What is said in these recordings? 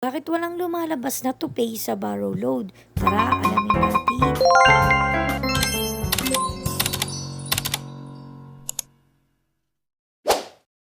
Bakit walang lumalabas na to pay sa borrow load? Tara, alamin natin.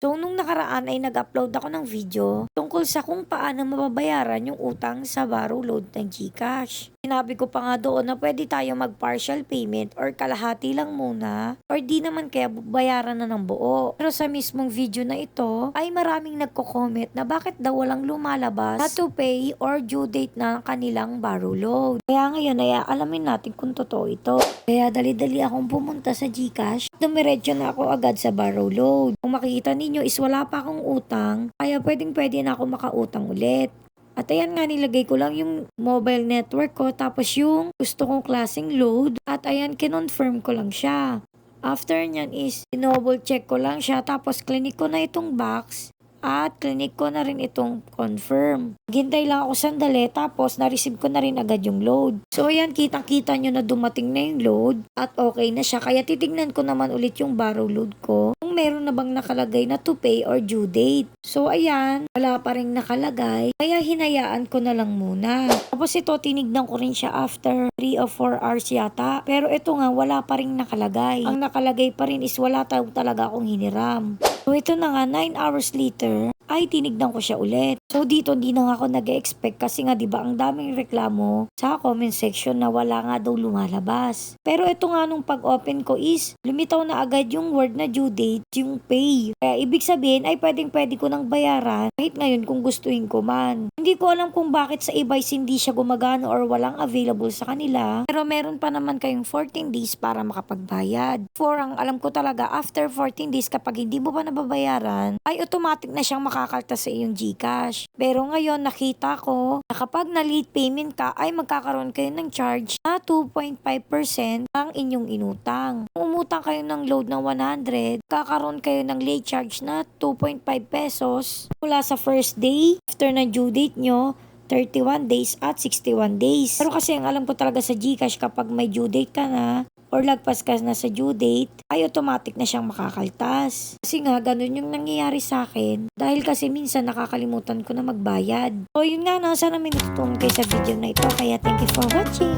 So, nung nakaraan ay nag-upload ako ng video tungkol sa kung paano mababayaran yung utang sa borrow load ng GCash. Sinabi ko pa nga doon na pwede tayo mag-partial payment or kalahati lang muna or di naman kaya bayaran na ng buo. Pero sa mismong video na ito ay maraming nagko-comment na bakit daw walang lumalabas na to pay or due date na kanilang borrow load. Kaya ngayon ay alamin natin kung totoo ito. Kaya dali-dali akong pumunta sa GCash. Dumiretso na ako agad sa borrow load. Kung makikita ninyo is wala pa akong utang, kaya pwede na ako makautang ulit. At ayan nga, nilagay ko lang yung mobile network ko, tapos yung gusto kong klaseng load, at ayan, kinonfirm ko lang siya. After nyan is, double check ko lang siya, tapos clinic ko na itong box, at clinic ko na rin itong confirm. Gintay lang ako sandali, tapos na-receive ko na rin agad yung load. So ayan, kitang-kita nyo na dumating na yung load at okay na siya. Kaya titignan ko naman ulit yung borrow load ko kung meron na bang nakalagay na to pay or due date. So ayan, wala pa rin nakalagay. Kaya hinayaan ko na lang muna. Tapos ito, tinignan ko rin siya after 3 or 4 hours yata. Pero ito nga, wala pa rin nakalagay. Ang nakalagay pa rin is wala talaga akong hiniram. So ito na nga, 9 hours later, ay tinignan ko siya ulit. So dito hindi na nga ako nag-expect kasi nga 'di ba ang daming reklamo sa comment section na wala nga daw lumalabas. Pero ito nga nung pag-open ko is lumitaw na agad yung word na due date, yung pay. Kaya ibig sabihin ay pwede ko nang bayaran kahit ngayon kung gustuhin ko man. Hindi ko alam kung bakit sa iba hindi siya gumagana or walang available sa kanila. Pero meron pa naman kayong 14 days para makapagbayad. For ang alam ko talaga after 14 days kapag hindi mo pa nababayaran ay automatic na siyang makakaltas sa iyong GCash. Pero ngayon nakita ko na kapag na late payment ka ay magkakaroon kayo ng charge na 2.5% ang inyong inutang. Kung umutang kayo ng load ng 100, kakaroon kayo ng late charge na 2.5 pesos mula sa first day after na due date nyo, 31 days at 61 days. Pero kasi ang alam ko talaga sa GCash kapag may due date ka na or lagpas ka na sa due date, ay automatic na siyang makakaltas. Kasi nga, ganun yung nangyayari sa akin. Dahil kasi minsan nakakalimutan ko na magbayad. So yun nga na, sana may natutunan kayo sa video na ito. Kaya thank you for watching.